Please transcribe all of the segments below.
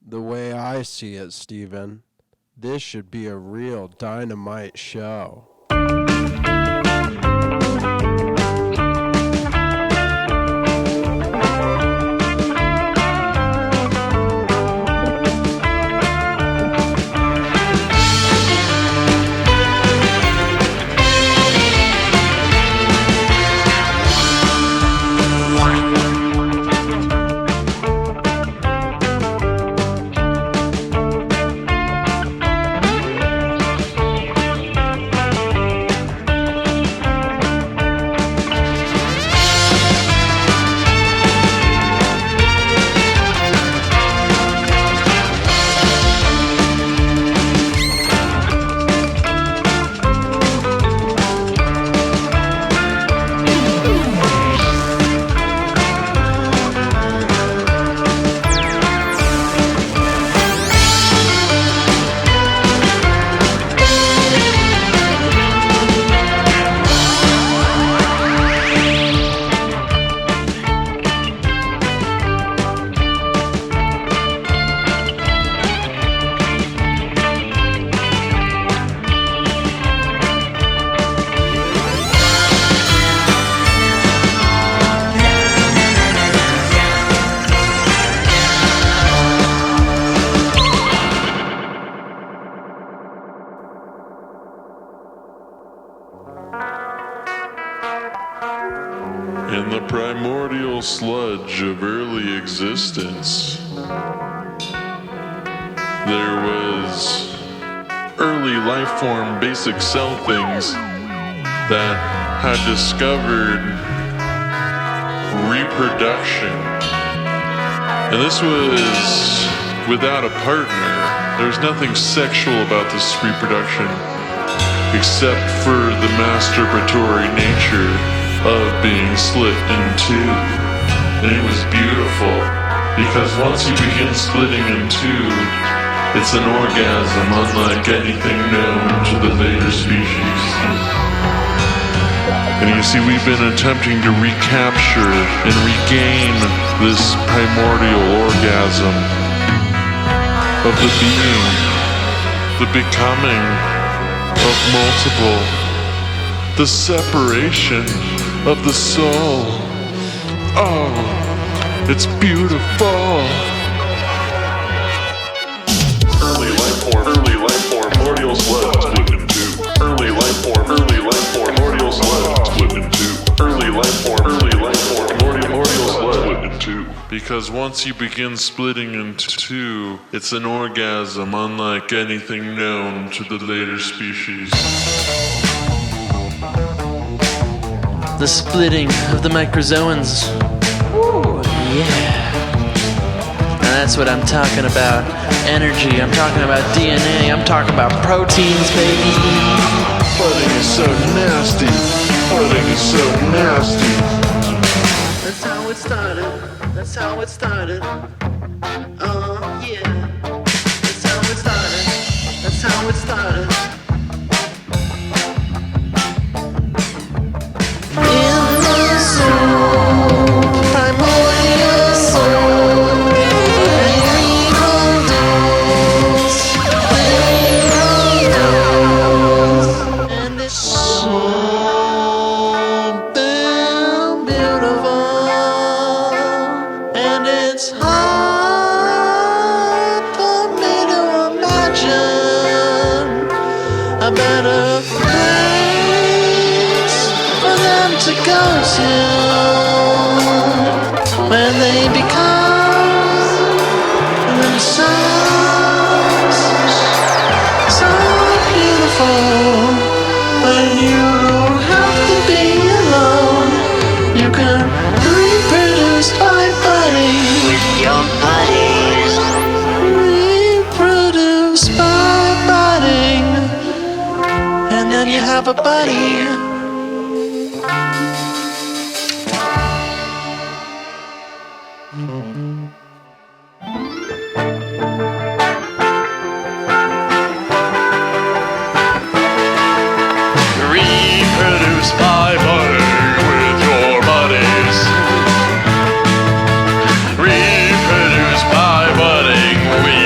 The way I see it, Steven, this should be a real dynamite show. In the primordial sludge of early existence, there was early life form basic cell things that had discovered reproduction. And this was without a partner. There's nothing sexual about this reproduction except for the masturbatory nature of being split in two. And it was beautiful, because once you begin splitting in two, it's an orgasm unlike anything known to the later species. And you see, we've been attempting to recapture and regain this primordial orgasm of the being, the becoming of multiple, the separation of the soul. Oh, it's beautiful. Early life form, primordial sludge split in two. Early life form, primordial sludge split in two. Early life form, primordial sludge split in two. Because once you begin splitting into two, it's an orgasm unlike anything known to the later species. The splitting of the microzoans. Ooh, yeah. Now that's what I'm talking about. Energy, I'm talking about DNA, I'm talking about proteins, baby. Flooding is so nasty. Flooding is so nasty. That's how it started. That's how it started. Yeah. That's how it started. That's how it started. A better place for them to go to when they become themselves. So beautiful when you don't have to be alone. You can reproduce by budding with your buddies. Reproduce by budding. And then you have a buddy. Reproduce by budding with your buddies. Reproduce by budding with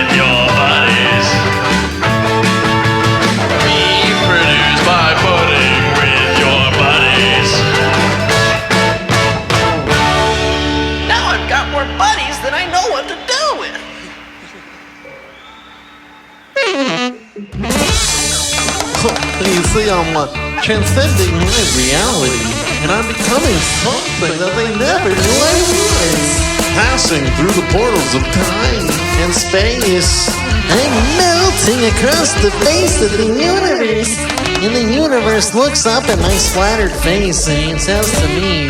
You see, I'm transcending my reality, and I'm becoming something that they never knew I was. Passing through the portals of time and space. I'm melting across the face of the universe. And the universe looks up at my splattered face and it says to me,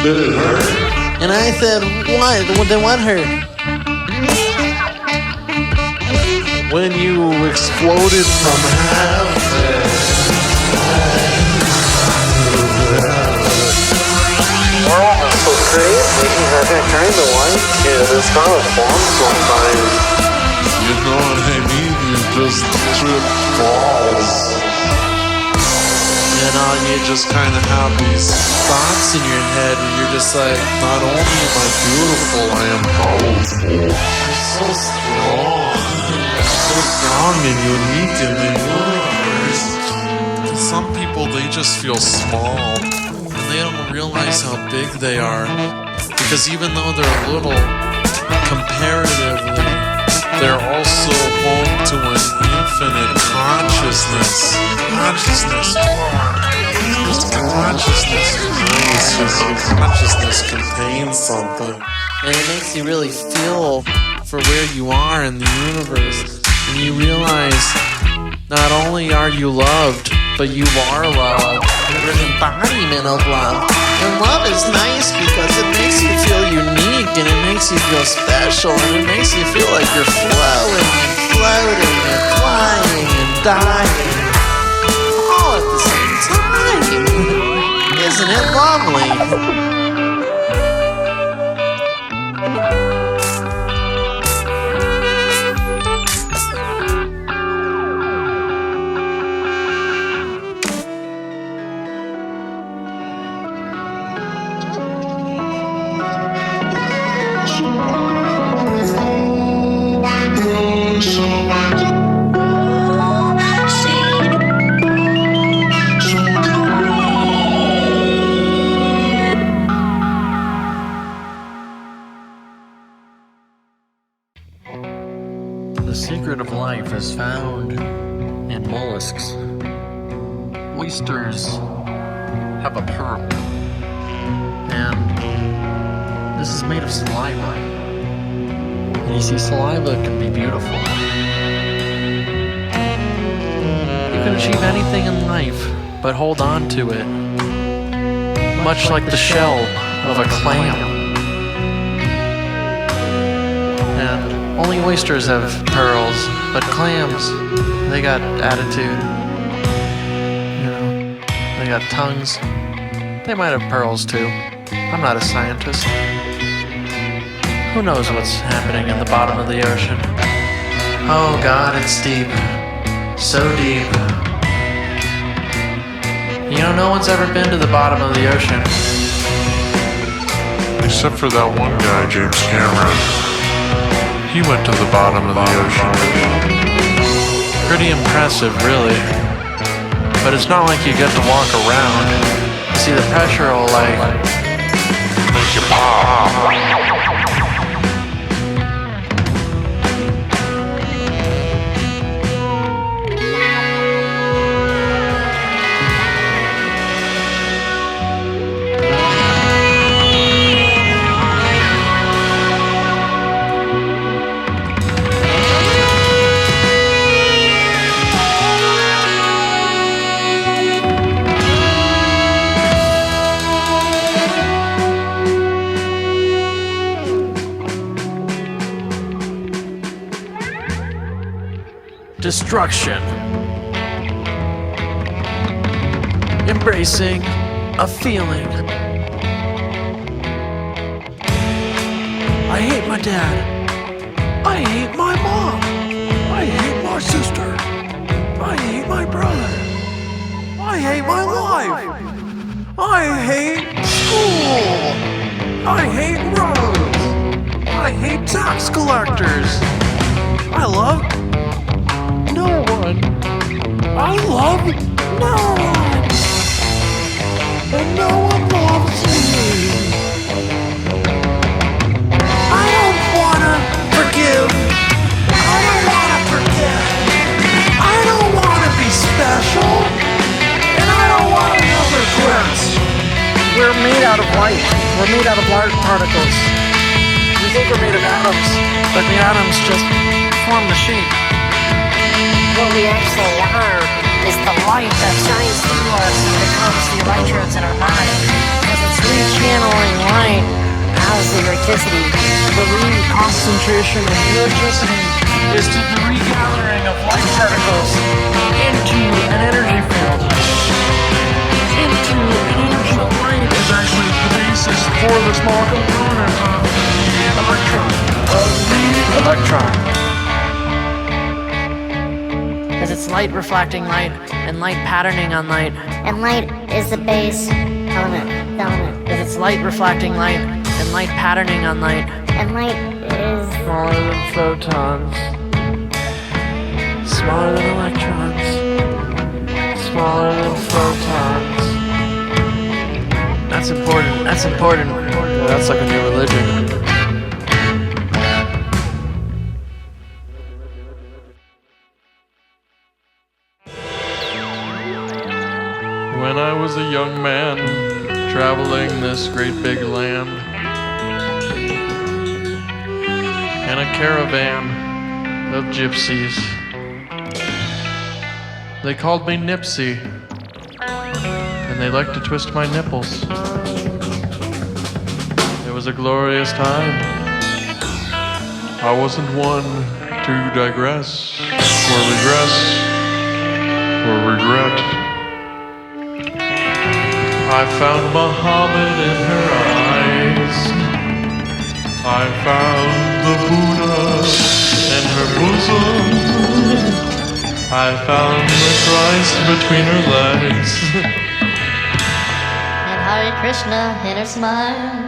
Did it hurt? and I said, what? Then what hurt? When you exploded from heaven. World is so crazy. I kind of like it. It's kind of fun sometimes. You know what I mean? You just trip balls. You know, you just kind of have these thoughts in your head and you're just like, not only am I beautiful, I am powerful. I'm so strong. So strong and unique in the universe. And some people, they just feel small and they don't realize how big they are. Because even though they're little, comparatively, they're also home to an infinite consciousness. Consciousness contains something. And it makes you really feel for where you are in the universe. And you realize not only are you loved, but you are loved. You're an embodiment of love. And love is nice because it makes you feel unique and it makes you feel special and it makes you feel like you're flowing and floating and flying and dying all at the same time. Isn't it lovely? The secret of life is found in mollusks. Oysters have a pearl, and this is made of saliva. And you see, saliva can be beautiful. You can achieve anything in life, but hold on to it, much like the shell of a clam. And only oysters have pearls, but clams, they got attitude. You know, they got tongues. They might have pearls too. I'm not a scientist. Who knows what's happening in the bottom of the ocean? Oh God, it's deep. So deep. You know, no one's ever been to the bottom of the ocean. Except for that one guy, James Cameron. He went to the bottom of the ocean. Pretty impressive, really. But it's not like you get to walk around. See, the pressure will Make you pop. destruction. Embracing a feeling. I hate my dad. I hate my mom. I hate my sister. I hate my brother. I hate my life. I hate school. I hate roads. I hate tax collectors. I love no one. I love no one. And no one loves me. I don't wanna forgive. I don't wanna forget. I don't wanna be special. particles. We think we're made of atoms, but the atoms just form the shape. What we actually are is the light that shines through us and becomes the electrodes in our mind. Because it's rechanneling light as electricity. The reconcentration of electricity is to the regathering of light particles into an energy field. Into an energy field. Light is actually the basis for the small component of the electron. Because it's light reflecting light and light patterning on light. And light is the base element. Because it's light reflecting light and light patterning on light. And light is Smaller than photons. Smaller than electrons. Smaller than photons. That's important. That's important. That's like a new religion. When I was a young man, traveling this great big land, in a caravan of gypsies, they called me Nipsey, and they liked to twist my nipples. It was a glorious time. I wasn't one to digress, or regress, or regret. I found Muhammad in her eyes. I found the Buddha in her bosom. I found the Christ between her legs. and Hare Krishna in her smile.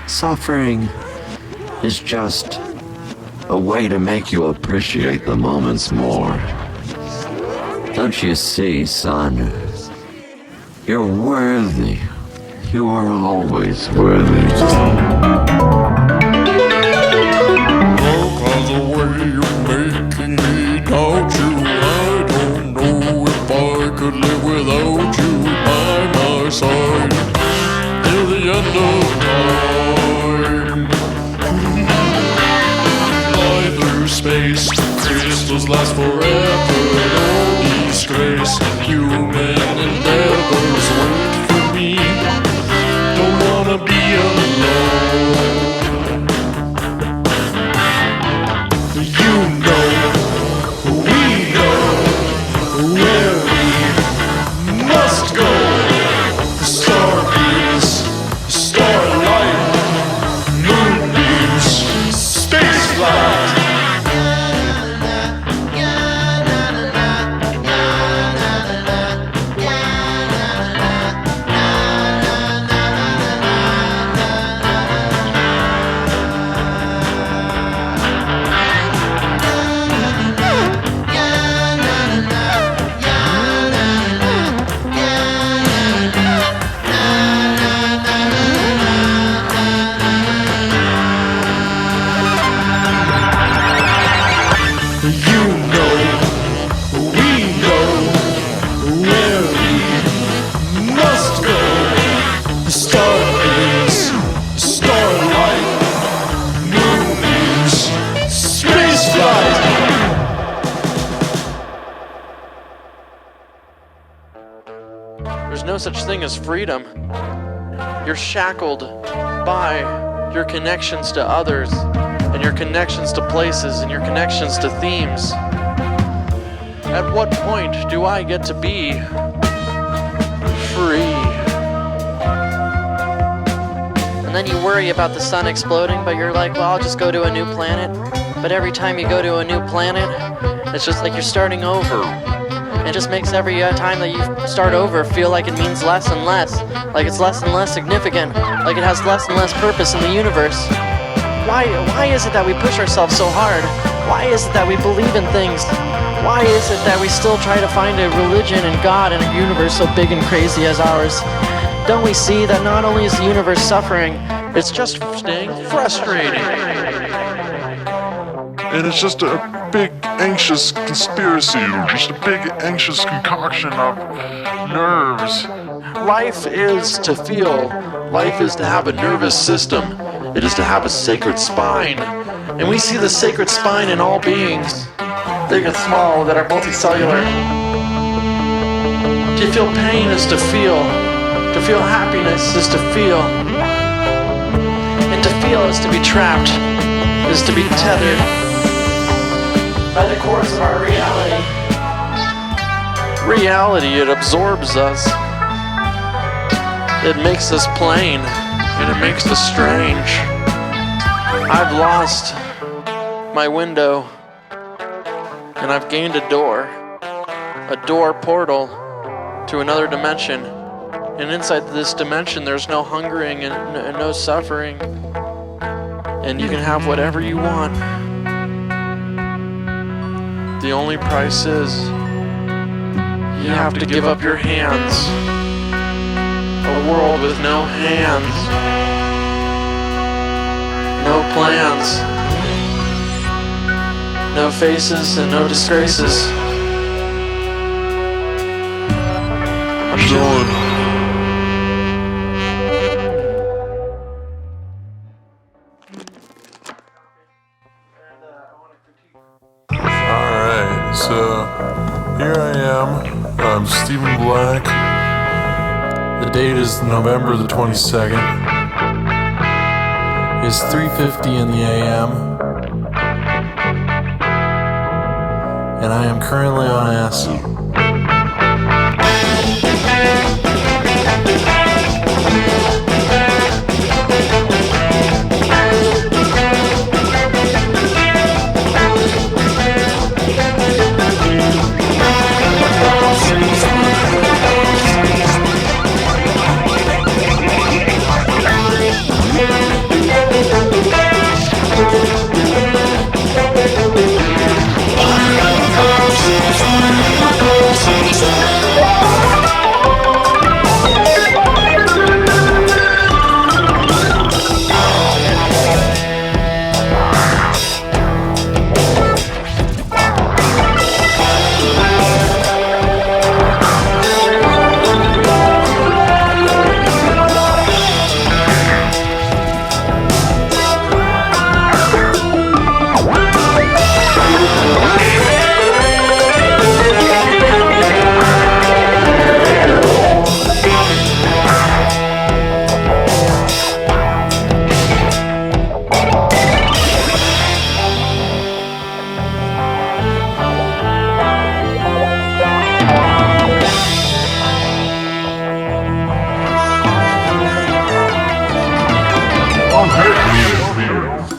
Suffering is just a way to make you appreciate the moments more. Don't you see, son? You're worthy. You are always worthy. Cause the way you're making me doubt you, I don't know if I could live without you by my side till the end of time. Fly through space, crystals last forever, no disgrace. Human endeavors wait for me. Don't wanna be alone. You know, we know where we must go. The starbeams, starlight, moonbeams, space flight. There's no such thing as freedom. You're shackled by your connections to others, and your connections to places, and your connections to themes. At what point do I get to be free? And then you worry about the sun exploding, but you're like, well, I'll just go to a new planet. But every time you go to a new planet, it's just like you're starting over. It just makes every time that you start over feel like it means less and less. Like it's less and less significant. Like it has less and less purpose in the universe. Why is it that we push ourselves so hard? Why is it that we believe in things? Why is it that we still try to find a religion and God in a universe so big and crazy as ours? Don't we see that not only is the universe suffering, it's just staying frustrating? and it's just a big anxious conspiracy, just a big anxious concoction of nerves. Life is to feel. Life is to have a nervous system. It is to have a sacred spine. And we see the sacred spine in all beings, big and small, that are multicellular. To feel pain is to feel. To feel happiness is to feel. And to feel is to be trapped, is to be tethered by the course of our reality. Reality, it absorbs us. It makes us plain, and it makes us strange. I've lost my window, and I've gained a door portal to another dimension. And inside this dimension, there's no hungering and no suffering. And you can have whatever you want. The only price is you have to give up your hands. A world with no hands. No plans. No faces and no disgraces. I'm going. Alright, so here I am. I'm Stephen Black. The date is November the 22nd. It's 3:50 in the AM. And I am currently on acid.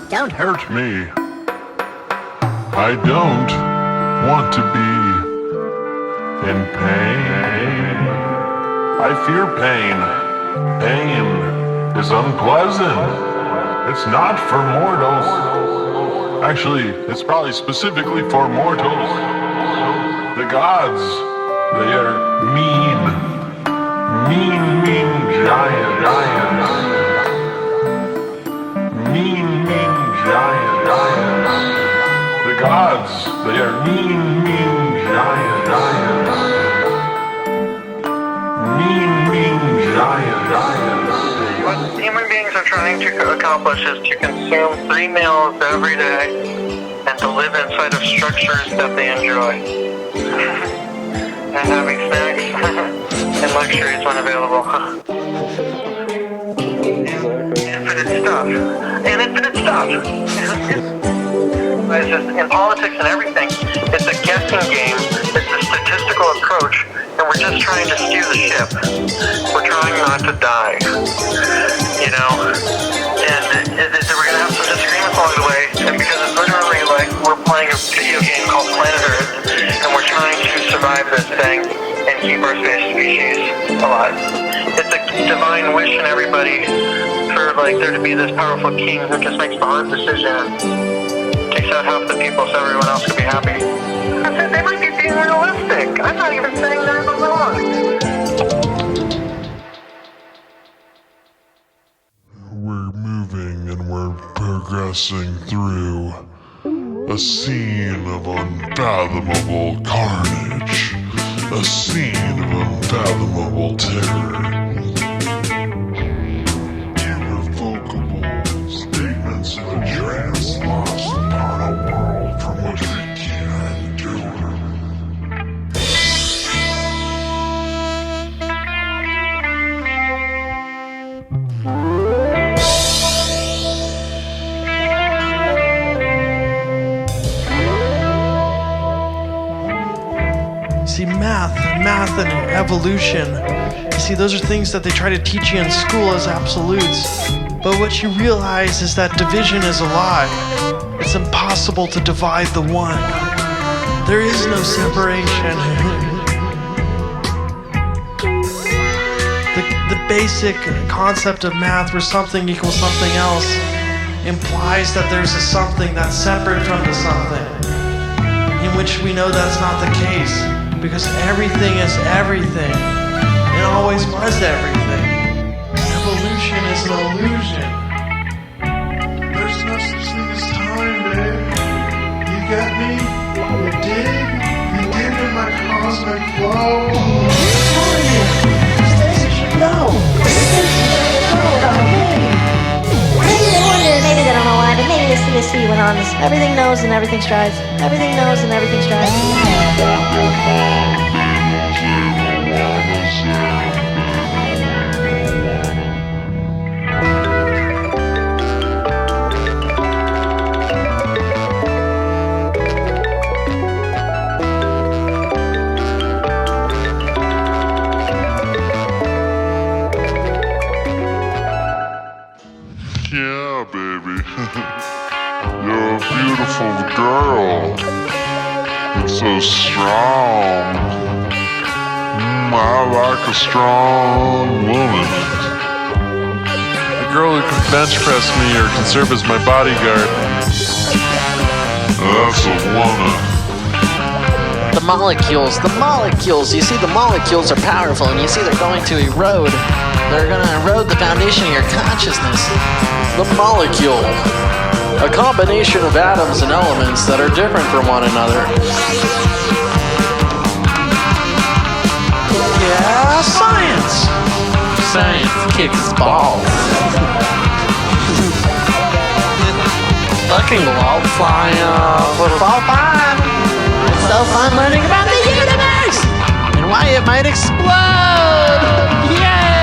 Don't hurt me. I don't want to be in pain. I fear pain. Pain is unpleasant. It's not for mortals. Actually, it's probably specifically for mortals. The gods, they are mean. Mean giants. Mean giants. The gods, they are mean giants. Mean giants. What human beings are trying to accomplish is to consume 3 meals every day and to live inside of structures that they enjoy. And having snacks and luxuries when available. Infinite stuff. It's just, in politics and everything, it's a guessing game, it's a statistical approach, and we're just trying to steer the ship. We're trying not to die, you know? And we're going to have some disagreements along the way, and because it's literally like we're playing a video game called Planet Earth, and we're trying to survive this thing and keep our species alive. It's a divine wish in everybody for like there to be this powerful king who just makes the hard decision, takes out half the people so everyone else can be happy. I said they might be being realistic. I'm not even saying they're wrong. We're moving and we're progressing through A scene of unfathomable carnage. A scene of unfathomable terror. Irrevocable statements of a trance lost upon a world from which we can't endure. See, math and evolution. You see, those are things that they try to teach you in school as absolutes. But what you realize is that division is a lie. It's impossible to divide the one. There is no separation. The basic concept of math where something equals something else implies that there's a something that's separate from the something, in which we know that's not the case. Because everything is everything. It always was everything. Evolution is an illusion. There's no such thing as time, babe. You get me? You dig? You dig in my cosmic flow? No! Maybe they don't know why, but maybe the CSC went on this. Everything knows and everything strives. Everything knows and everything strives. Yeah, baby. You're a beautiful girl. It's so strong. I like a strong woman. A girl who can bench press me or can serve as my bodyguard. That's a woman. The molecules, you see the molecules are powerful and you see they're going to erode. They're going to erode the foundation of your consciousness. The molecule. A combination of atoms and elements that are different from one another. Yeah, science. Science kicks balls. Fucking wildfire. It's all fun. It's so fun learning about the universe and why it might explode. Yeah.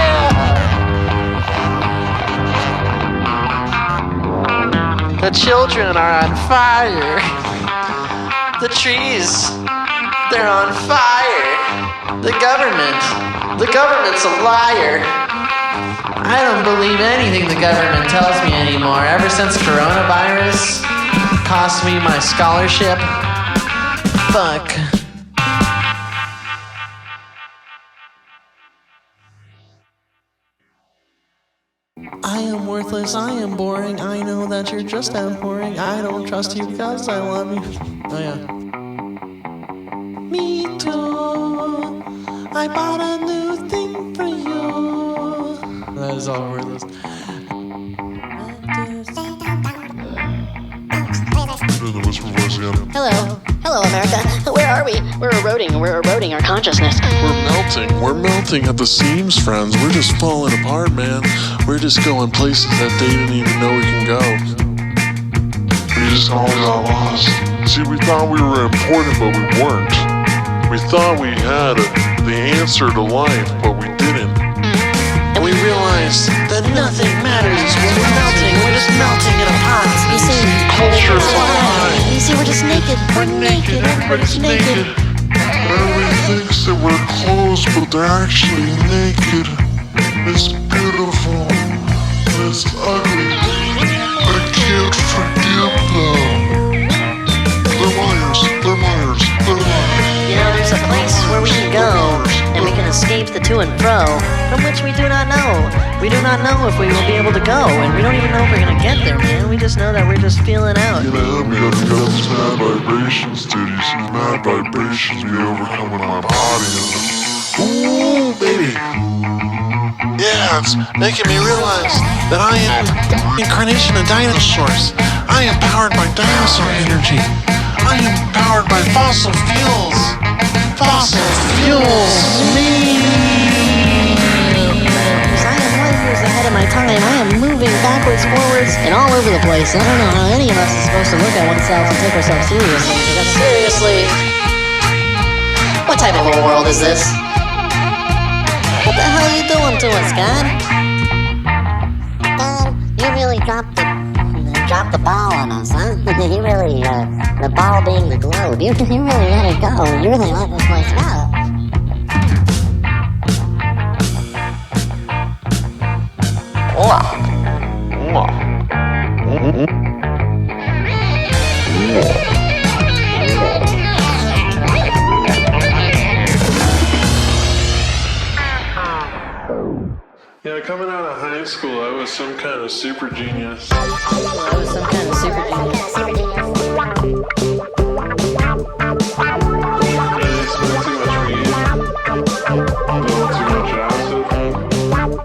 The children are on fire. The trees, they're on fire. The government's a liar. I don't believe anything the government tells me anymore. Ever since coronavirus cost me my scholarship. Fuck. I am worthless, I am boring. I know that you're just outpouring. I don't trust you because I love you. Oh yeah. Me too. I bought a new thing for you. That is all worthless. Hello, America. Where are we? We're eroding our consciousness. We're melting at the seams, friends. We're just falling apart, man. We're just going places that they didn't even know we can go. We just all got lost. See, we thought we were important, but we weren't. We thought we had the answer to life, but we didn't. And we realized that nothing matters when we're melting. We're just melting in a pot. You see, Culture is a lie. you see, we're just naked. We're naked. Everybody's naked. Everybody thinks that we're clothes, but they're actually naked. It's beautiful. It's ugly. I can't forgive them. They're liars. They're liars. They're liars. You know, there's a place where we can go, and we can escape the to and fro, from which we do not know. We do not know if we will be able to go, and we don't even know if we're gonna get there, man. We just know that we're just feeling out. You know, we got these mad vibrations, dude. You see the mad vibrations be overcoming my body. Ooh, baby. Yeah, it's making me realize that I am the incarnation of dinosaurs. I am powered by dinosaur energy. I am powered by fossil fuels. Fossil fuels. I am light years ahead of my time. I am moving backwards, forwards, and all over the place. I don't know how any of us is supposed to look at oneself and take ourselves seriously. Because seriously, what type of a world is this? What the hell are you doing to us, God? God, you really dropped the ball on us, huh? You really, the ball being the globe. You really let it go. You really let this place go. Yeah, coming out of high school, I was some kind of super genius. I was some kind of super genius. I smoked too much weed, little too much acid, and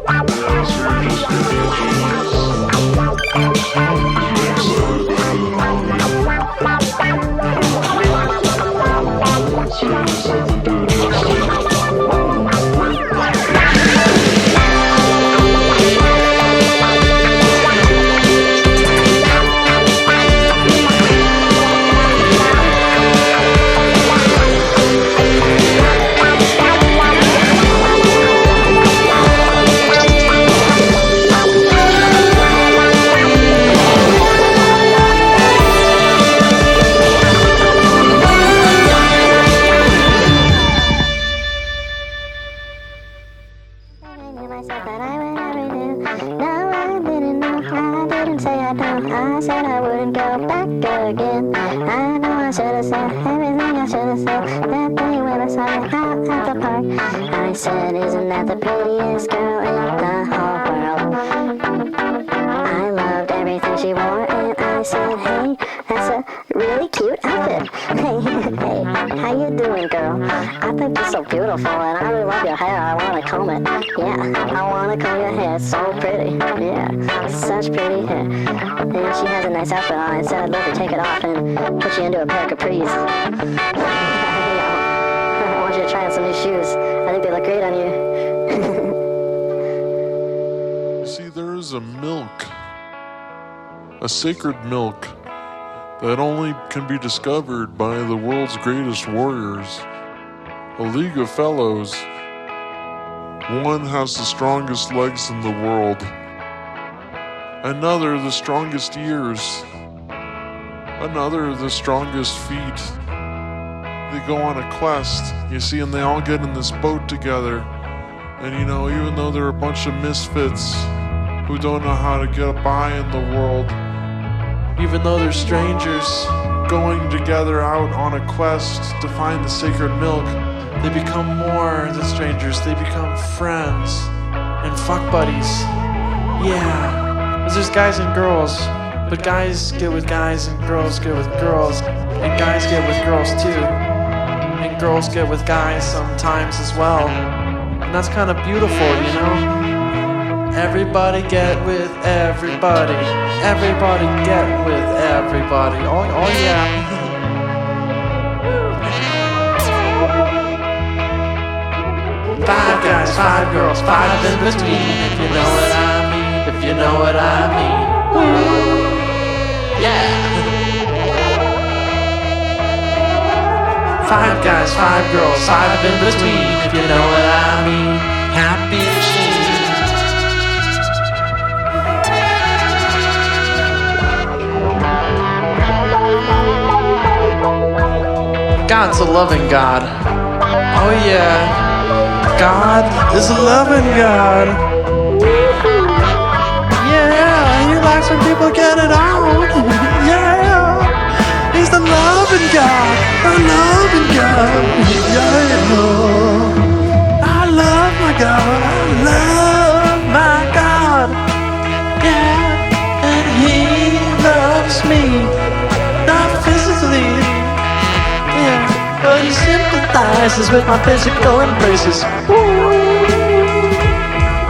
I was really just gonna be a genius. So I just had to do it justice. I said, isn't that the prettiest girl in the whole world? I loved everything she wore, and I said, hey, that's a really cute outfit. Hey, how you doing, girl? I think you're so beautiful, and I really love your hair. I want to comb it. Yeah, I want to comb your hair. It's so pretty. Yeah, such pretty hair. And she has a nice outfit on. I said, I'd love to take it off and put you into a pair of capris. I want you to try on some new shoes. I think they look great on you. You see, there is a milk, a sacred milk, that only can be discovered by the world's greatest warriors, a league of fellows. One has the strongest legs in the world, another the strongest ears, another the strongest feet. They go on a quest, you see, and they all get in this boat together. And you know, even though they're a bunch of misfits who don't know how to get by in the world, even though they're strangers going together out on a quest to find the sacred milk, they become more than strangers. They become friends and fuck buddies. Yeah, because there's guys and girls, but guys get with guys and girls get with girls, and guys get with girls too. And girls get with guys sometimes as well. And that's kind of beautiful, you know? Everybody get with everybody. Everybody get with everybody. Oh yeah. 5 guys, 5 girls, 5 in between. If you know what I mean. If you know what I mean. Yeah. 5 guys, 5 girls, 5 in between, if you know what I mean. Happy machine. God's a loving God. Oh yeah, God is a loving God. Yeah, he likes when people get it on. Yeah. He's the loving God, the loving God. Yeah. I love my God, I love my God. Yeah, and He loves me, not physically. Yeah, but He sympathizes devices with my physical embraces.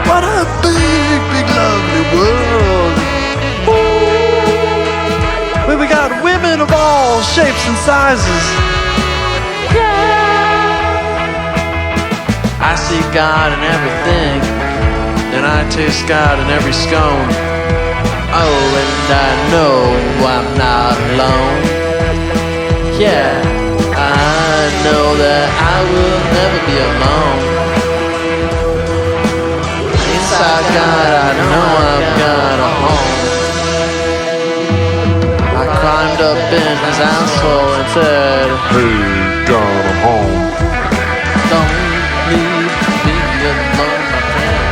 What a big, big, lovely world. We got women of all shapes and sizes. I see God in everything, and I taste God in every scone. Oh, and I know I'm not alone. Yeah, I know that I will never be alone. Inside God, I know I've got a home. I climbed up in his asshole and said, Hey, got a home. don't leave me alone, my friend.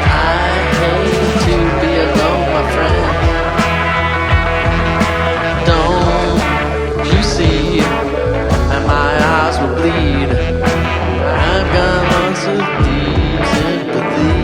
I hate to be alone, my friend. Don't you see that my eyes will bleed? I've got lots of deep sympathy.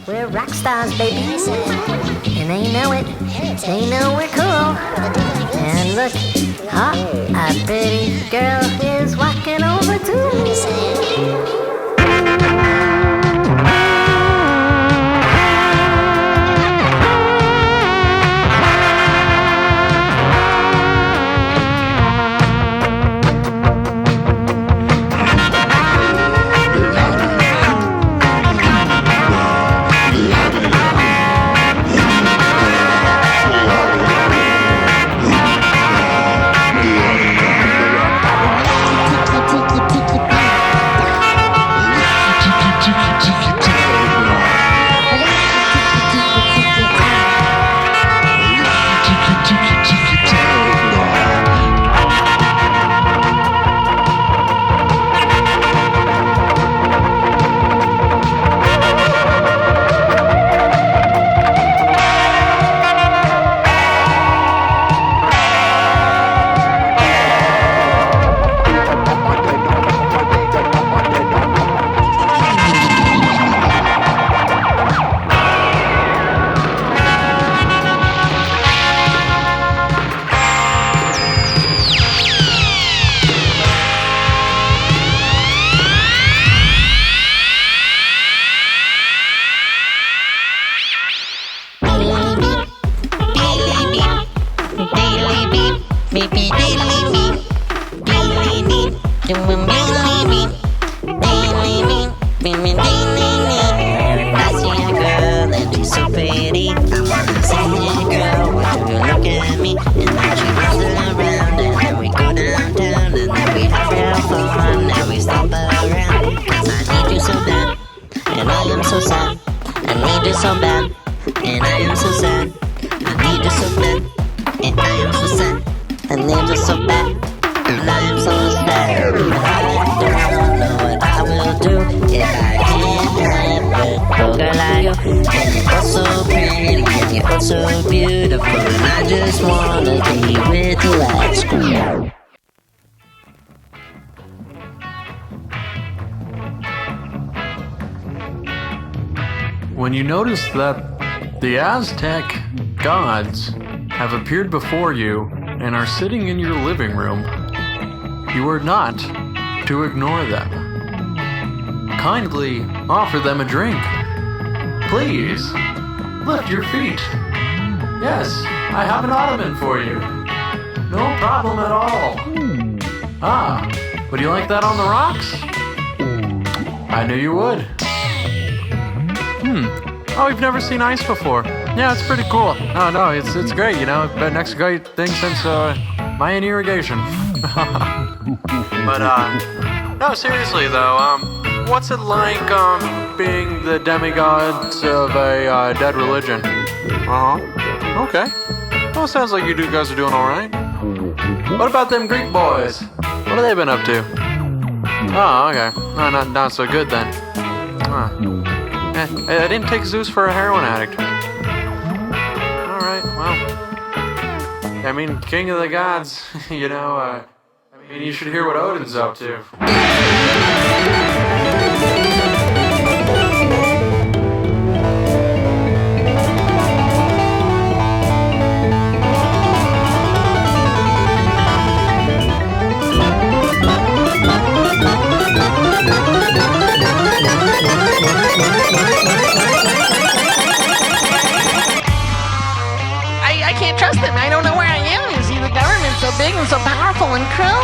We're rock stars, baby. And they know it. They know we're cool. And look, a pretty girl is walking over too. When you notice that the Aztec gods have appeared before you and are sitting in your living room, you are not to ignore them. Kindly offer them a drink. Please, lift your feet. Yes, I have an ottoman for you. No problem at all. Ah, would you like that on the rocks? I knew you would. Oh, you've never seen ice before. Yeah, it's pretty cool. No, it's great, you know. The next great thing since Mayan irrigation. But no, seriously though, what's it like being the demigods of a dead religion? Okay. Well, sounds like you guys are doing all right. What about them Greek boys? What What have they been up to? Oh, okay. No, not so good then. Huh. I didn't take Zeus for a heroin addict. Alright, well. I mean, king of the gods, you know, I mean, you should hear what Odin's up to. I can't trust them. I don't know where I am. You see, the government's so big and so powerful and cruel.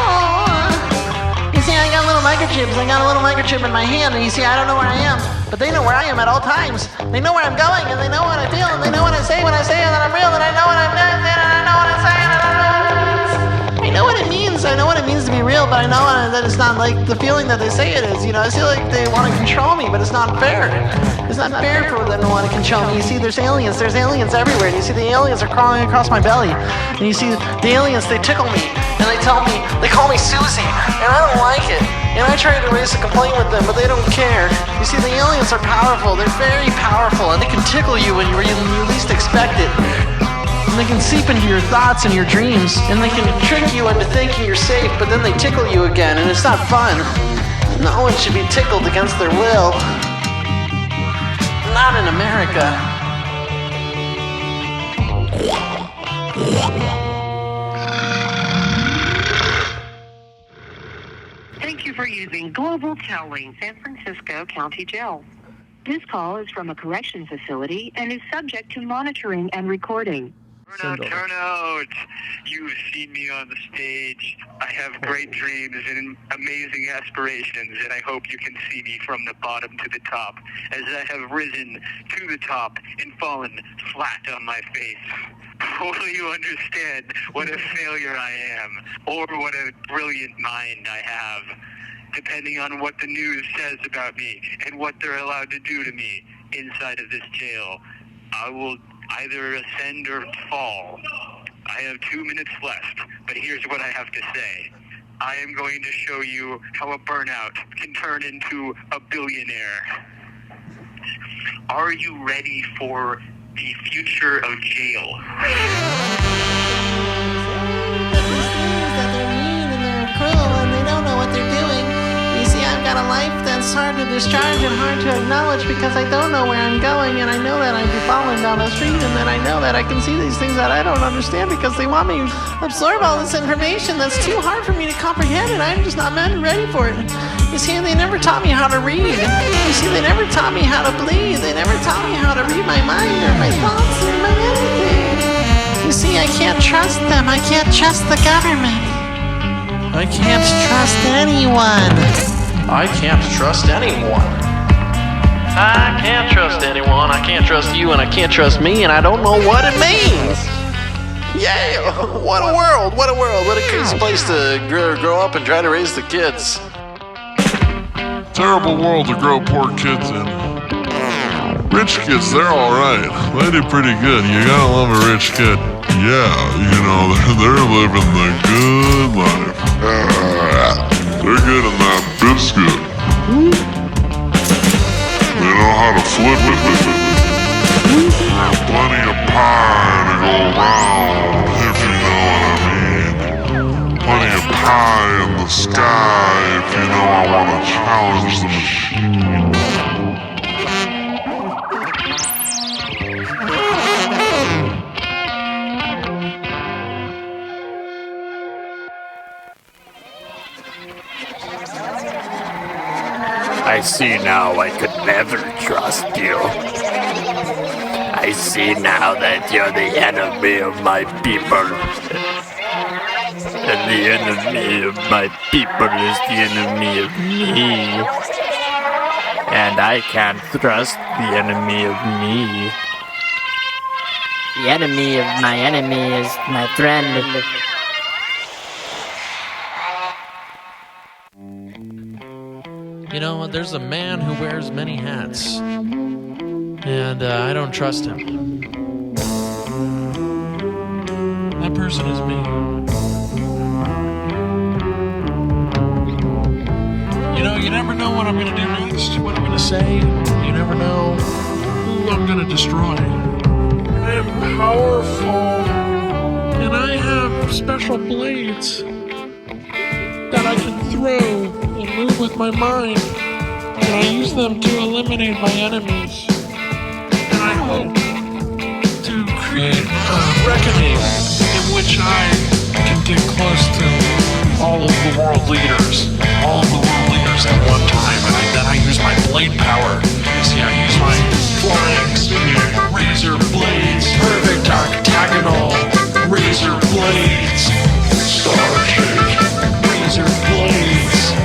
You see, I got little microchips. I got a little microchip in my hand, and you see, I don't know where I am. But they know where I am at all times. They know where I'm going, and they know what I feel, and they know what I say when I say that I'm real, and I know what I'm doing, and I know what I say, and I know what it means. I know what it means. I know what it means to be real, but I know that it's not like the feeling that they say it is. You know, I feel like they want to control me, but it's not fair. It's not fair for them to want to control me. You see, there's aliens everywhere. And you see the aliens are crawling across my belly. And you see the aliens, they tickle me. And they call me Susie. And I don't like it. And I try to raise a complaint with them, but they don't care. You see, the aliens are powerful. They're very powerful. And they can tickle you when you least expect it. And they can seep into your thoughts and your dreams. And they can trick you into thinking you're safe, but then they tickle you again. And it's not fun. No one should be tickled against their will. Not in America. Thank you for using Global Telling San Francisco County Jail. This call is from a correction facility and is subject to monitoring and recording. Turn out. You've seen me on the stage. I have great dreams and amazing aspirations, and I hope you can see me from the bottom to the top, as I have risen to the top and fallen flat on my face. Will you understand what a failure I am, or what a brilliant mind I have, depending on what the news says about me and what they're allowed to do to me inside of this jail? I will either ascend or fall. I have 2 minutes left, but here's what I have to say. I am going to show you how a burnout can turn into a billionaire. Are you ready for the future of jail? That they're mean and they're cruel and they don't know what they're doing. You see, I've got a life that's hard to discharge and hard to acknowledge because I don't know where I'm going, and I know that I'd be falling down the street, and then I know that I can see these things that I don't understand because they want me to absorb all this information that's too hard for me to comprehend, and I'm just not ready for it. You see, they never taught me how to read. You see, they never taught me how to bleed. They never taught me how to read my mind or my thoughts or my anything. You see, I can't trust them. I can't trust the government. I can't trust anyone. I can't trust anyone. I can't trust anyone. I can't trust you, and I can't trust me, and I don't know what it means. Yeah, what a world, what a world, what a crazy place to grow up and try to raise the kids. Terrible world to grow poor kids in. Rich kids, they're alright. They do pretty good. You gotta love a rich kid. Yeah, you know, they're living the good life. They're getting that biscuit. They know how to flip it. Plenty of pie to go around, if you know what I mean. Plenty of pie in the sky, if you know I want to challenge the machine. I see now I could never trust you. I see now that you're the enemy of my people. And the enemy of my people is the enemy of me. And I can't trust the enemy of me. The enemy of my enemy is my friend. You know, there's a man who wears many hats, and I don't trust him. That person is me. know what I'm gonna do next, what I'm gonna say. You never know who I'm gonna destroy. I am powerful, and I have special blades that I can throw and move with my mind, and I use them to eliminate my enemies. And I hope to create a reckoning in which I can get close to all of the world leaders at one time, and then I use my blade power. See, I use my flying razor blades, perfect octagonal razor blades, star-shaped razor blades,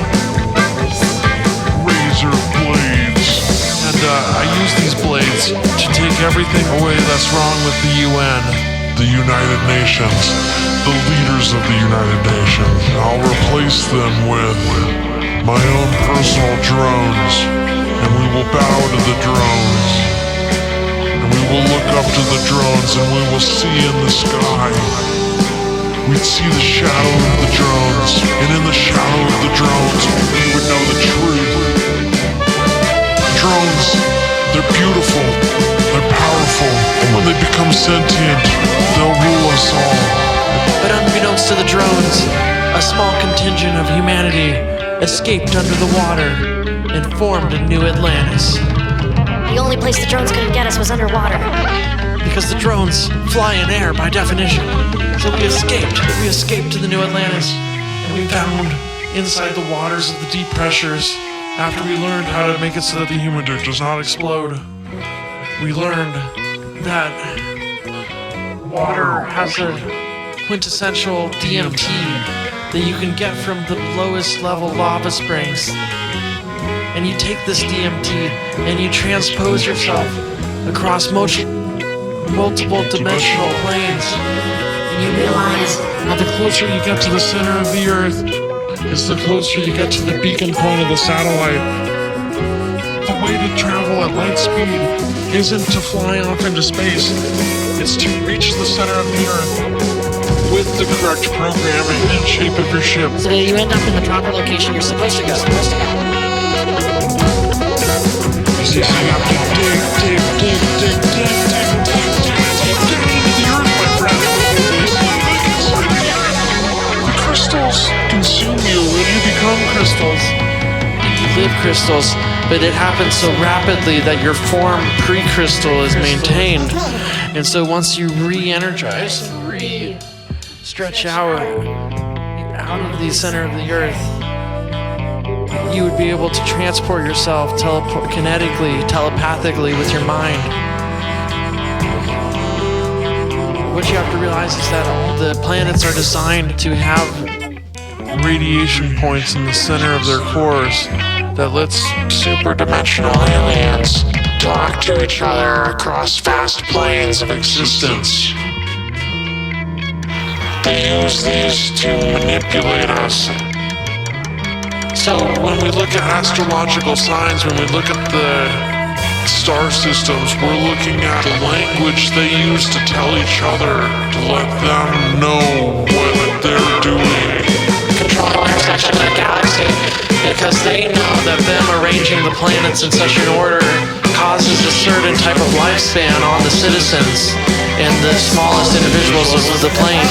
and I use these blades to take everything away that's wrong with the UN, the United Nations, the leaders of the United Nations. I'll replace them with my own personal drones, and we will bow to the drones, and we will look up to the drones, and we will see in the sky. We'd see the shadow of the drones, and in the shadow of the drones, we would know the truth. Drones, they're beautiful, they're powerful, and when they become sentient, they'll rule us all. But unbeknownst to the drones, a small contingent of humanity escaped under the water and formed a new Atlantis. The only place the drones couldn't get us was underwater. Because the drones fly in air by definition. So we escaped to the new Atlantis, and we found inside the waters of the deep pressures, after we learned how to make it so that the human dick does not explode, we learned that water has a quintessential DMT that you can get from the lowest level lava springs. And you take this DMT and you transpose yourself across multiple dimensional planes. And you realize that the closer you get to the center of the Earth, it's the closer you get to the beacon point of the satellite. The way to travel at light speed isn't to fly off into space. It's to reach the center of the Earth with the correct programming and shape of your ship. So that you end up in the proper location you're supposed to go. You see, so you have to dig into the Earth, my friend. The crystals consume you and you become crystals. You live crystals, but it happens so rapidly that your form pre-crystal is maintained. And so once you re-energize, stretch out of the center of the Earth, you would be able to transport yourself kinetically, telepathically with your mind. What you have to realize is that all the planets are designed to have radiation points in the center of their cores that lets superdimensional aliens talk to each other across vast planes of existence. They use these to manipulate us. So when we look at astrological signs, when we look at the star systems, we're looking at a language they use to tell each other, to let them know what they're doing. Control the intersection of the galaxy, because they know that them arranging the planets in such an order causes a certain type of lifespan on the citizens and the smallest individuals of the planes.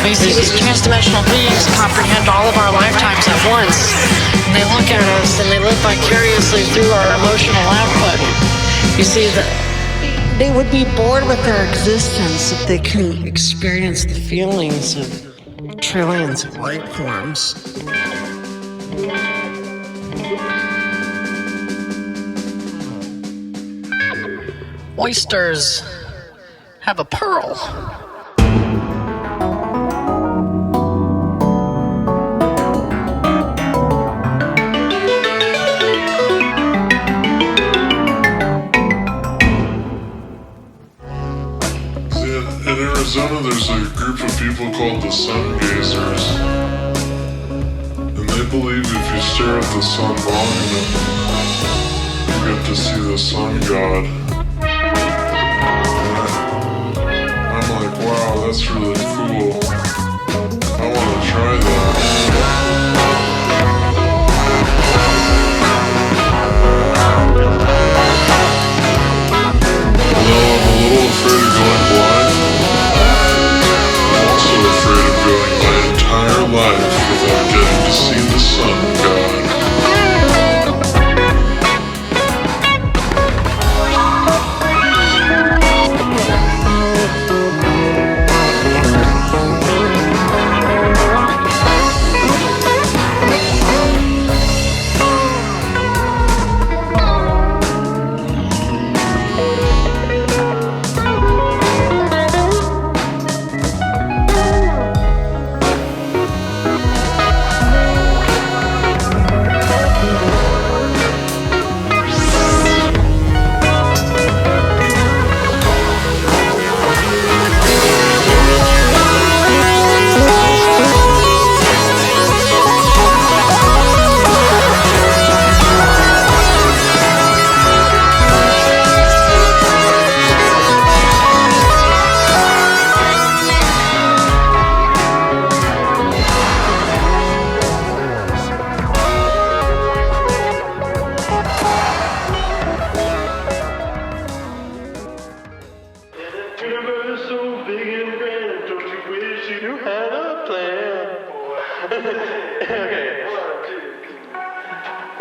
These transdimensional beings comprehend all of our lifetimes at once. And they look at us and they live vicariously through our emotional output. You see, they would be bored with their existence if they couldn't experience the feelings of trillions of life forms. Oysters have a pearl. In Arizona, there's a group of people called the sun gazers, and they believe if you stare at the sun long enough, you get to see the sun god. I'm like, wow, that's really cool. I want to try that. lives without getting to see the sun god.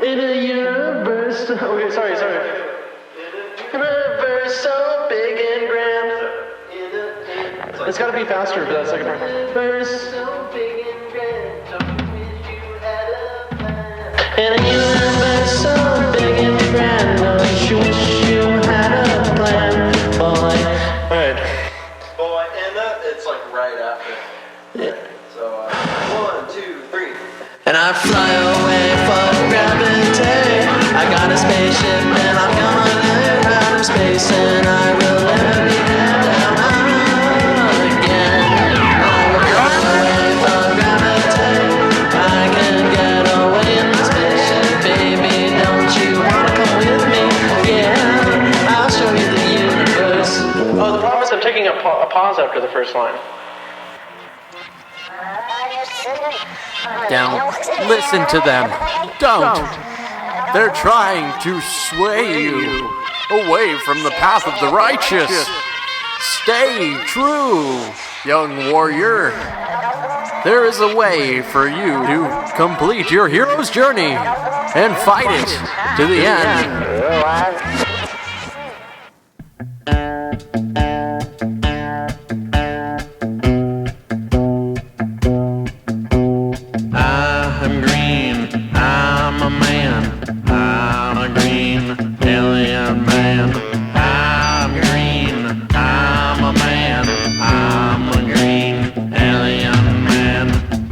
In a universe, okay, sorry. Universe so big and grand. It's gotta be faster for that second part. Universe so big and grand. Don't you wish you had a plan? In a universe so big and grand. Don't you wish you had a plan, boy? Alright. Boy, and it's like right after. Yeah. So, 1, 2, 3. And I fly away for gravity. I got a spaceship and I'm gonna live out of space, and I will never be down again. I will fly away for gravity. I can get away in the spaceship, baby. Don't you wanna come with me? Yeah, I'll show you the universe. Oh, the problem is I'm taking a pause after the first line. Don't listen to them. Don't. They're trying to sway you away from the path of the righteous. Stay true, young warrior. There is a way for you to complete your hero's journey and fight it to the end. I'm green, I'm a man, I'm a green alien man. I'm green, I'm a man, I'm a green alien man.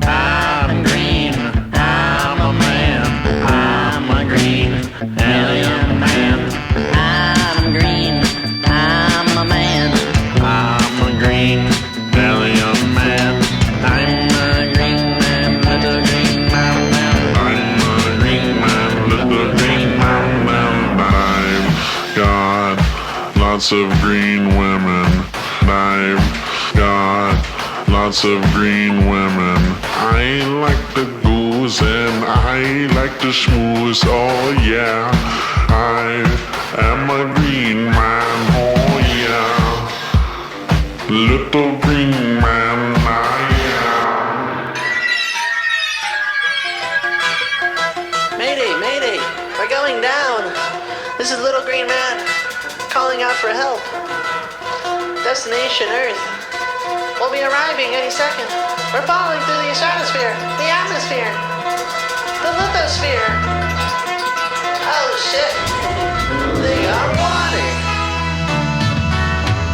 I'm green, I'm a man, I'm a green alien man. I'm green, I'm a man, I'm a green alien man. I'm a green man, little green man. Lots of green women. I've got lots of green women. I like the goose and I like the schmooze. Oh yeah, I am a green man. Oh yeah, little green man. I am. Mayday, we're going down. This is Little Green Man calling out for help. Destination Earth. We'll be arriving any second. We're falling through the stratosphere, the atmosphere, the lithosphere. Oh shit. They got water.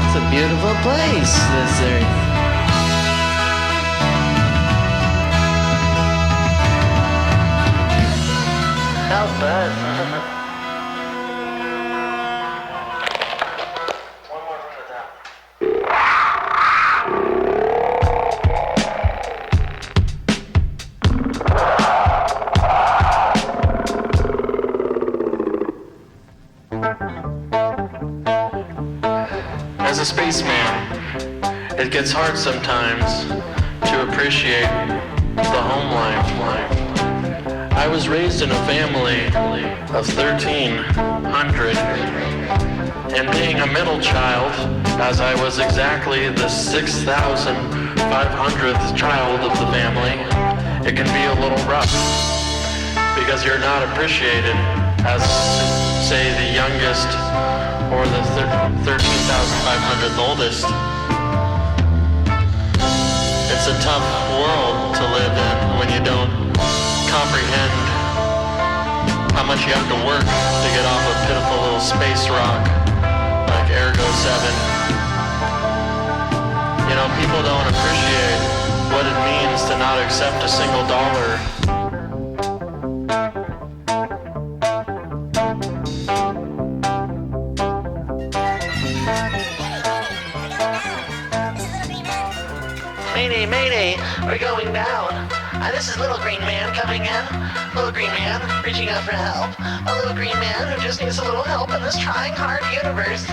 It's a beautiful place, this Earth. Help us. As a spaceman, it gets hard sometimes to appreciate the home life. I was raised in a family of 1,300, and being a middle child, as I was exactly the 6,000 500th child of the family, it can be a little rough because you're not appreciated as, say, the youngest or the 13,500th oldest. It's a tough world to live in when you don't comprehend how much you have to work to get off a pitiful little space rock like Ergo 7. You know, people don't appreciate what it means to not accept a single dollar. Mayday, mayday, we're going down. This is Little Green Man coming in. Little Green Man reaching out for help. A little green man who just needs a little help in this trying hard universe.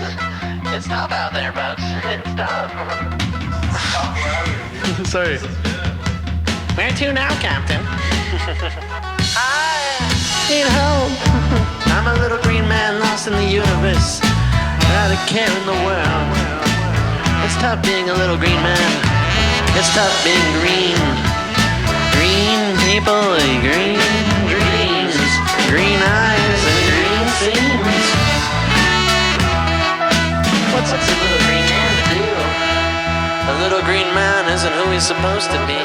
It's tough out there, folks. It's tough. Sorry. Where to now, Captain? I need help. I'm a little green man lost in the universe. Not a care in the world. It's tough being a little green man. It's tough being green. Green people, green dreams, green eyes and green scenes. What's a little green man to do? A little green man isn't who he's supposed to be.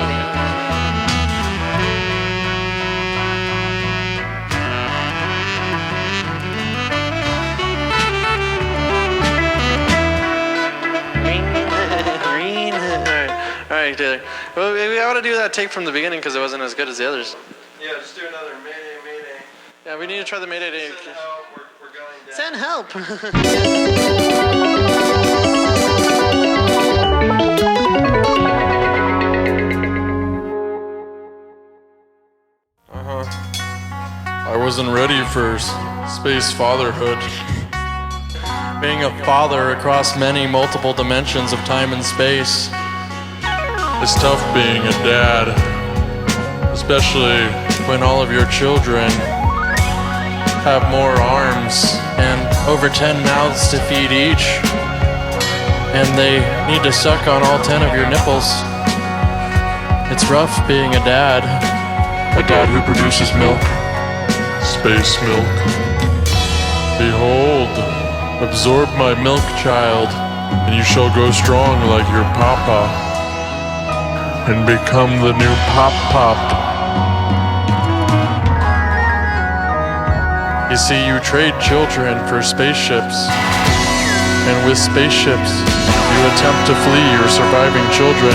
Alright, Taylor. Well, we ought to do that take from the beginning because it wasn't as good as the others. Yeah, just do another mayday, mayday. Yeah, we need to try the mayday. Send help, we're going down. Send help! I wasn't ready for space fatherhood. Being a father across many multiple dimensions of time and space. It's tough being a dad, especially when all of your children have more arms and over 10 mouths to feed each, and they need to suck on all 10 of your nipples. It's rough being a dad who produces milk. space milk. Behold, absorb my milk, child, and you shall grow strong like your papa, and become the new Pop-Pop. You see, you trade children for spaceships, and with spaceships, you attempt to flee your surviving children.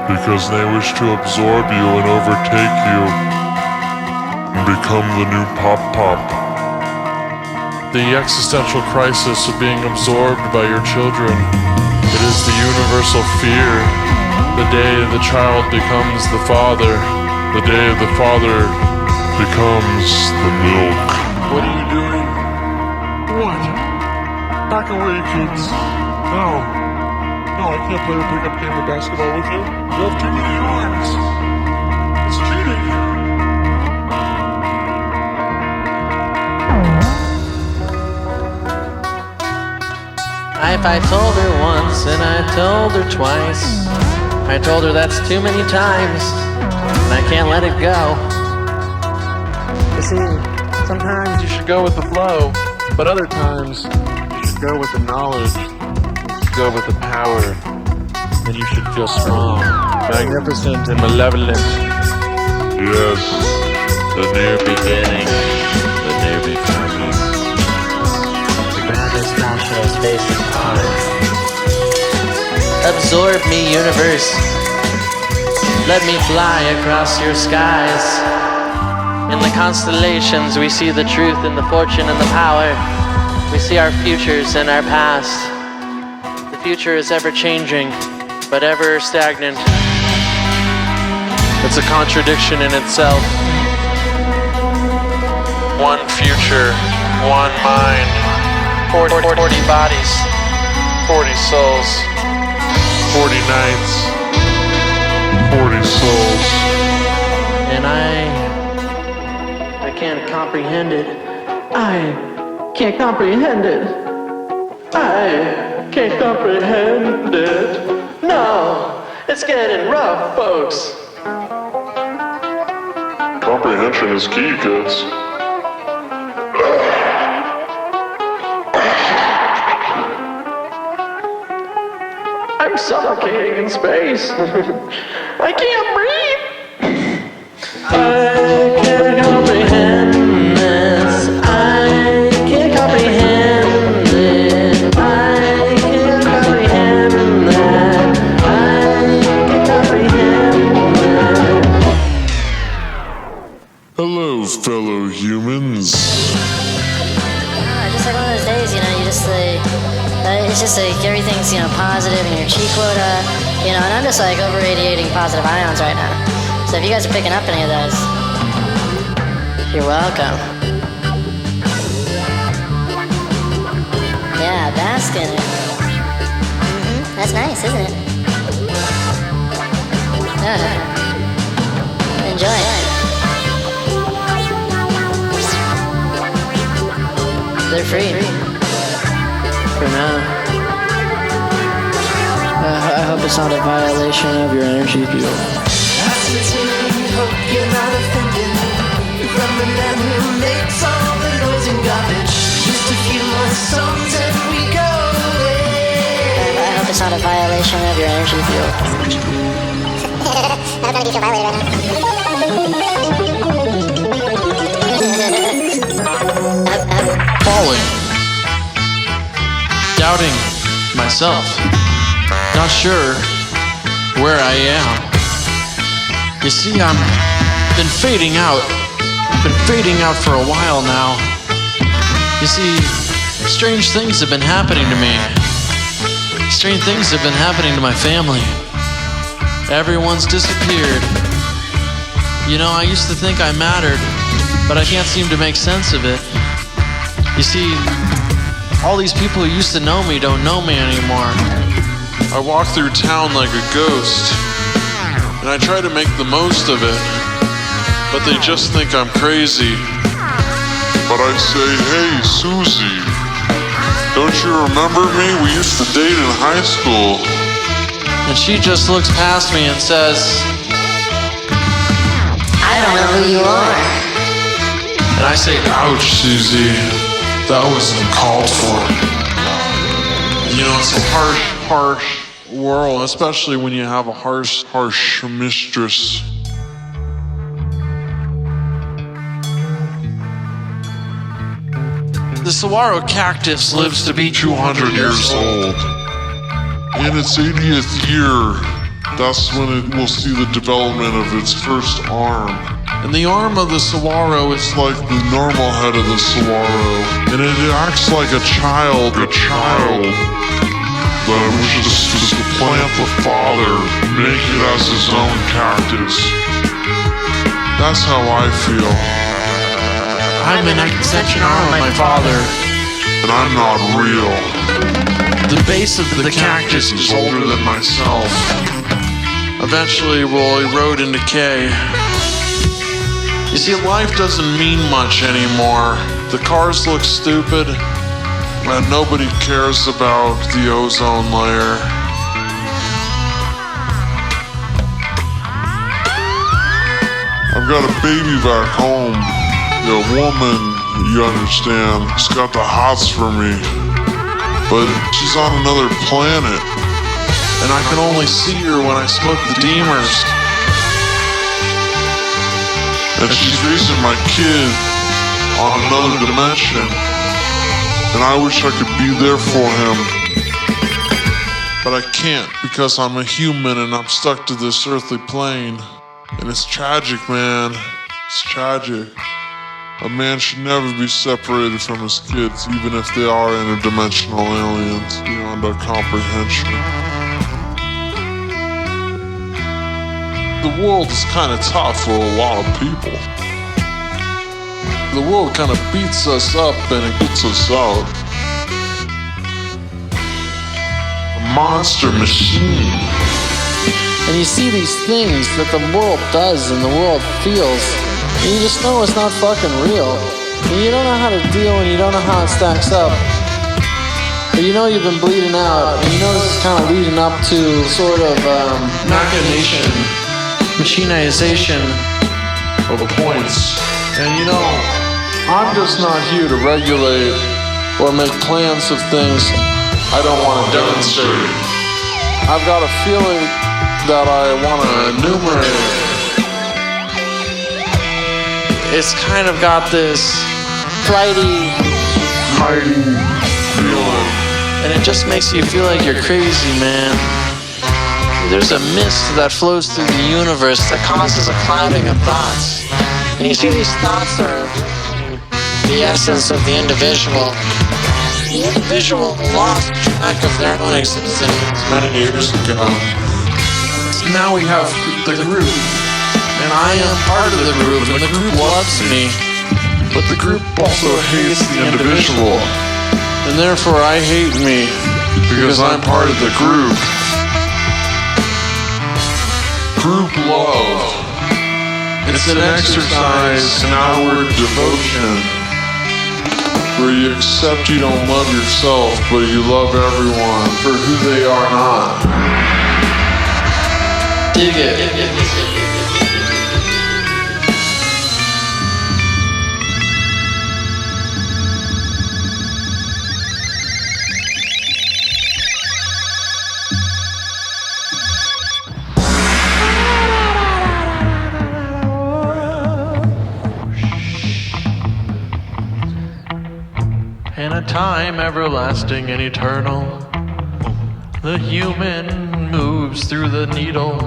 Because they wish to absorb you and overtake you, and become the new Pop-Pop. The existential crisis of being absorbed by your children. It is the universal fear. The day the child becomes the father. The day the father becomes the milk. What are you doing? What? Back away, kids. No. No, I can't play a pickup game of basketball with you. You have too many arms. It's cheating. I told her once and I told her twice. I told her that's too many times, and I can't let it go. You see, sometimes you should go with the flow, but other times you should go with the knowledge. You should go with the power. And you should feel strong, magnificent, and malevolent. Yes, the new beginning, the new becoming. The grandest fashion of space and time. Absorb me, universe. Let me fly across your skies. In the constellations, we see the truth and the fortune and the power. We see our futures and our past. The future is ever changing, but ever stagnant. It's a contradiction in itself. One future, one mind, 40 bodies, 40 souls, 40 nights, 40 souls. And I can't can't comprehend it. I can't comprehend it. I can't comprehend it. No, it's getting rough, folks. Comprehension is key, kids. I'm suffocating in space. I can't breathe. I can't comprehend this. I can't comprehend it. I can't comprehend that. I can't comprehend that. Hello, fellow humans. Just like one of those days, you know, you just like, it's just like everything's, you know, positive in your chi quota, you know, and I'm just like over radiating positive ions right now. So if you guys are picking up any of those, you're welcome. Yeah, bask in it. That's nice, isn't it? Enjoy it. They're free. For now. I hope it's not a violation of your energy field. Hope you're not offended from the man who makes all the noise and garbage. Just a few more songs and we go away. I hope it's not a violation of your energy field. I'm gonna feel violated right now. Falling. Doubting myself. Not sure where I am. You see, I've been fading out. Been fading out for a while now. You see, strange things have been happening to me. Strange things have been happening to my family. Everyone's disappeared. You know, I used to think I mattered, but I can't seem to make sense of it. You see, all these people who used to know me don't know me anymore. I walk through town like a ghost, and I try to make the most of it, but they just think I'm crazy. But I say, hey, Susie, don't you remember me? We used to date in high school. And she just looks past me and says, I don't know who you are. And I say, ouch, Susie, that wasn't called for. You know, it's a harsh world, especially when you have a harsh mistress. the saguaro cactus lives to be 200 years old. In its 80th year, that's when it will see the development of its first arm. And the arm of the saguaro is like the normal head of the saguaro. And it acts like a child that wishes to supplant the father, make it as his own cactus. That's how I feel. I'm an extension arm of my father. And I'm not real. The base of the cactus is older than myself. Eventually will erode and decay. You see, life doesn't mean much anymore. The cars look stupid, and nobody cares about the ozone layer. I've got a baby back home. A woman, you understand, has got the hots for me. But she's on another planet. And I can only see her when I smoke the Deemers. And she's raising my kid on another dimension. And I wish I could be there for him. But I can't because I'm a human and I'm stuck to this earthly plane. And it's tragic, man. It's tragic. A man should never be separated from his kids, even if they are interdimensional aliens beyond our comprehension. The world is kind of tough for a lot of people. The world kind of beats us up and it gets us out. A monster machine. And you see these things that the world does and the world feels. And you just know it's not fucking real. And you don't know how to deal and you don't know how it stacks up. But you know you've been bleeding out, and you know this is kind of leading up to sort of machination, machinization of points. And you know, I'm just not here to regulate or make plans of things I don't want to demonstrate. I've got a feeling that I want to enumerate. It's kind of got this flighty feeling. And it just makes you feel like you're crazy, man. There's a mist that flows through the universe that causes a clouding of thoughts. And you see, these thoughts are the essence of the individual. The individual lost track of their own existence many years ago. Now we have the group. And I am part of the group, and the group loves me. But the group also hates the individual. And therefore I hate me, because I'm part of the group. Group love. It's an exercise in outward devotion, where you accept you don't love yourself, but you love everyone for who they are not. Dig it. In a time everlasting and eternal, the human moves through the needle,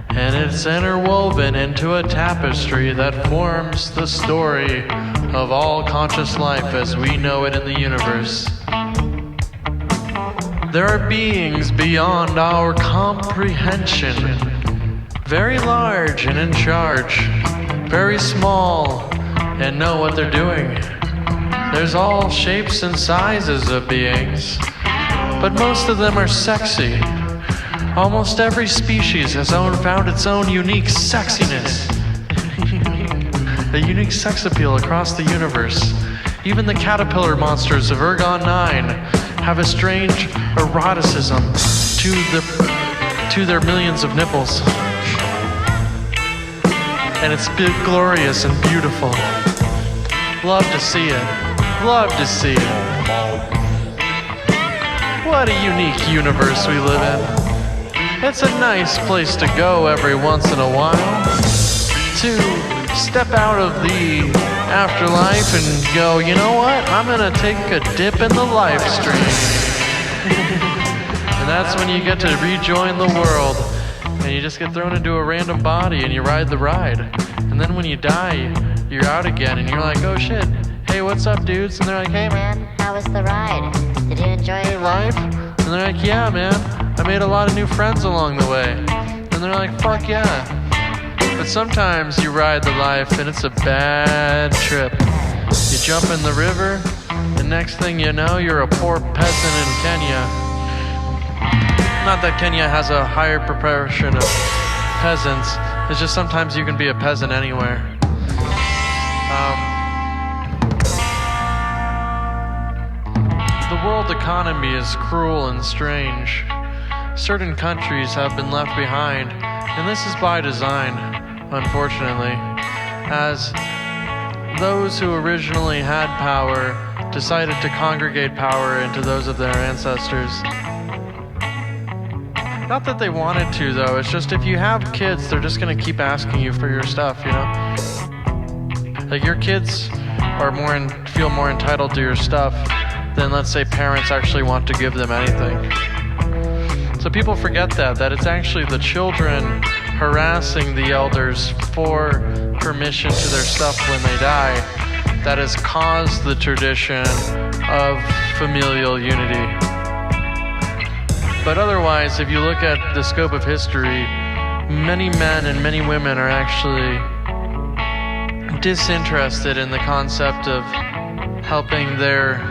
and it's interwoven into a tapestry that forms the story of all conscious life as we know it in the universe. There are beings beyond our comprehension, very large and in charge, very small and know what they're doing. There's all shapes and sizes of beings, but most of them are sexy. Almost every species has found its own unique sexiness. A unique sex appeal across the universe. Even the caterpillar monsters of Ergon 9 have a strange eroticism to their millions of nipples. And it's glorious and beautiful. Love to see it. Love to see it. What a unique universe we live in. It's a nice place to go every once in a while. To step out of the afterlife and go, you know what? I'm gonna take a dip in the life stream. And that's when you get to rejoin the world. And you just get thrown into a random body and you ride the ride. And then when you die, you're out again and you're like, oh shit. Hey, what's up, dudes? And they're like, hey, man, How was the ride? Did you enjoy your life? And they're like, yeah, man, I made a lot of new friends along the way. And they're like, fuck yeah. But sometimes you ride the life and it's a bad trip. You jump in the river, and next thing you know, you're a poor peasant in Kenya. Not that Kenya has a higher proportion of peasants, it's just sometimes you can be a peasant anywhere. The world economy is cruel and strange. Certain countries have been left behind, and this is by design, unfortunately, as those who originally had power decided to congregate power into those of their ancestors. Not that they wanted to, though, it's just if you have kids, they're just gonna keep asking you for your stuff, you know? Like, your kids are feel more entitled to your stuff than, let's say, parents actually want to give them anything. So people forget that it's actually the children harassing the elders for permission to their stuff when they die that has caused the tradition of familial unity. But otherwise, if you look at the scope of history, many men and many women are actually disinterested in the concept of helping their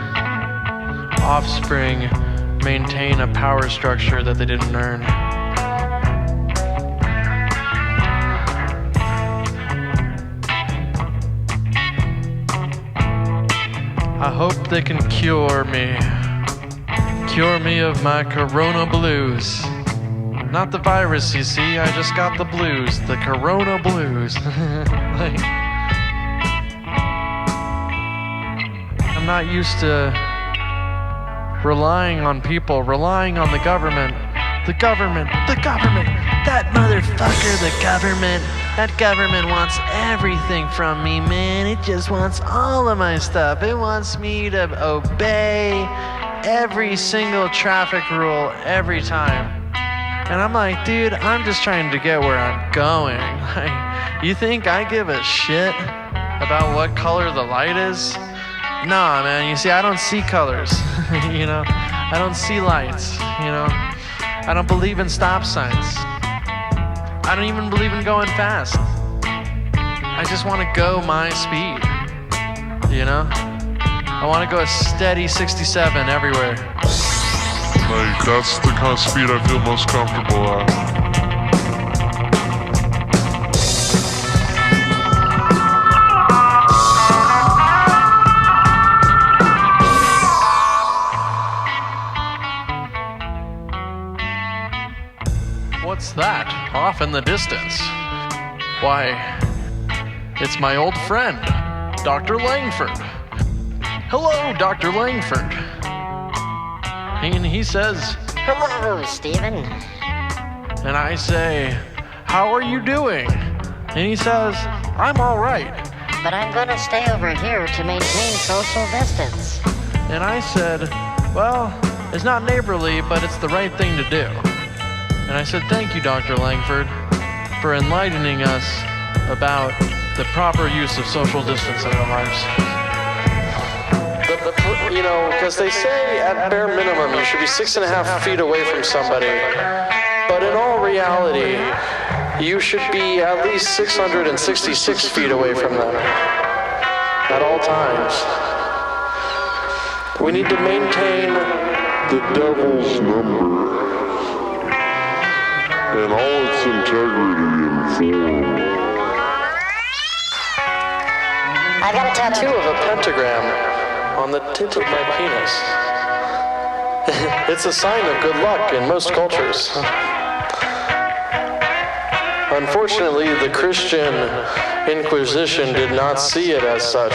offspring maintain a power structure that they didn't earn. hope they can cure me. Cure me of my corona blues. Not the virus, you see, I just got the blues. The corona blues. Like, I'm not used to relying on people, relying on the government. The government. That motherfucker, the government. That government wants everything from me, man. It just wants all of my stuff. It wants me to obey every single traffic rule every time. And I'm like, dude, I'm just trying to get where I'm going. Like, you think I give a shit about what color the light is? Nah, man, you see, I don't see colors, you know? I don't see lights, you know? I don't believe in stop signs. I don't even believe in going fast. I just want to go my speed, you know? I want to go a steady 67 everywhere. Like, that's the kind of speed I feel most comfortable at. What's that off in the distance? Why, it's my old friend, Dr. Langford. Hello, Dr. Langford. And he says, Hello, Stephen. and I say, how are you doing? And he says, I'm all right. But I'm gonna stay over here to maintain social distance. And I said, well, it's not neighborly, but it's the right thing to do. And I said, thank you, Dr. Langford, for enlightening us about the proper use of social distance in our lives. You know, because they say at bare minimum you should be 6.5 feet away from somebody. But in all reality, you should be at least 666 feet away from them at all times. We need to maintain The devil's number and all its integrity and form. I got a tattoo of a pentagram on the tip of my penis. It's a sign of good luck in most cultures. Unfortunately, the Christian Inquisition did not see it as such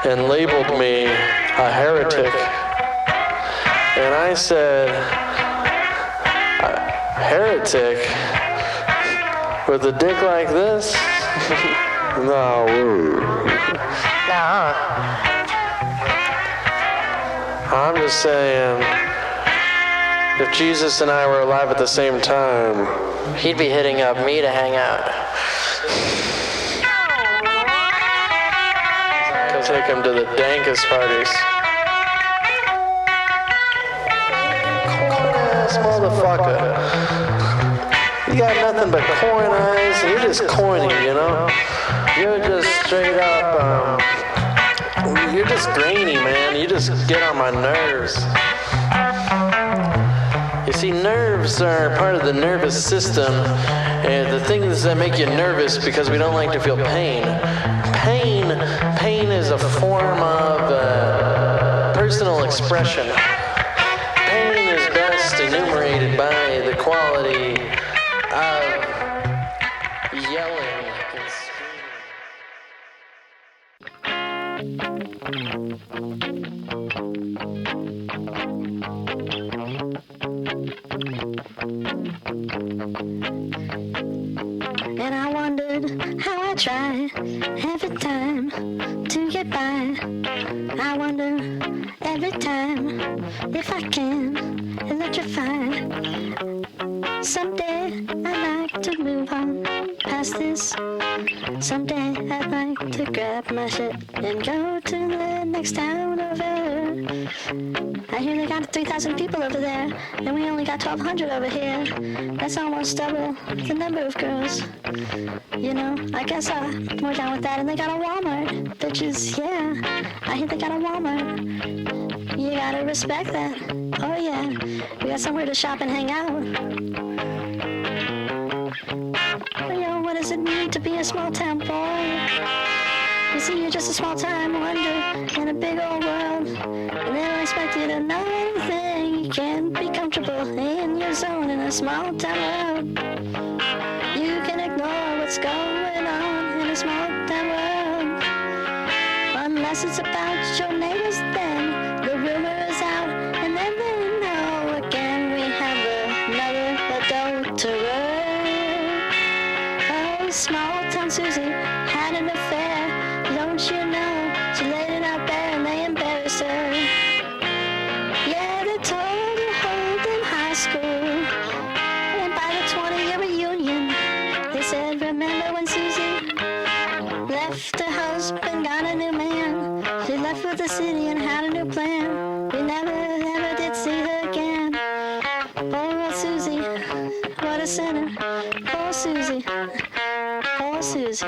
and labeled me a heretic. And I said, heretic? With a dick like this? No. No. I'm just saying, if Jesus and I were alive at the same time, he'd be hitting up me to hang out. Go take him to the dankest parties. Corn-ass motherfucker. You got nothing but corn eyes, and you're just corny, you know? You're just straight up, you're just grainy, man. You just get on my nerves. You see, nerves are part of the nervous system, and the things that make you nervous because we don't like to feel pain. Pain is a form of personal expression. Pain is best enumerated by the quality of yelling and screaming. And I wondered how I try every time to get by. I wonder every time if I can electrify. Someday I'd like to move on past this. Someday I'd like to grab my shit and go to the next town over. I hear they got 3,000 people over there, and we only got 1,200 over here. That's almost double the number of girls. You know, I guess we're down with that. And they got a Walmart, bitches, yeah. I hear they got a Walmart. You gotta respect that. Oh yeah, we got somewhere to shop and hang out. Yo, what does it mean to be a small town boy? You see, you're just a small-time wonder in a big old world. And they don't expect you to know anything. You can't be comfortable in your zone in a small-town world. You can ignore what's going on in a small-town world. Unless it's about your neighbors, then the rumor is out. And then they know again we have another adulterer. Oh, small-town Susie had an affair. Don't you know? She laid it out bare and they embarrassed her. Yeah, they told her hold in high school. And by the 20-year reunion, they said, remember when Susie left her husband, got a new man. She left for the city and had a new plan. We never, ever did see her again. Poor old Susie, what a sinner. Poor Susie, poor Susie.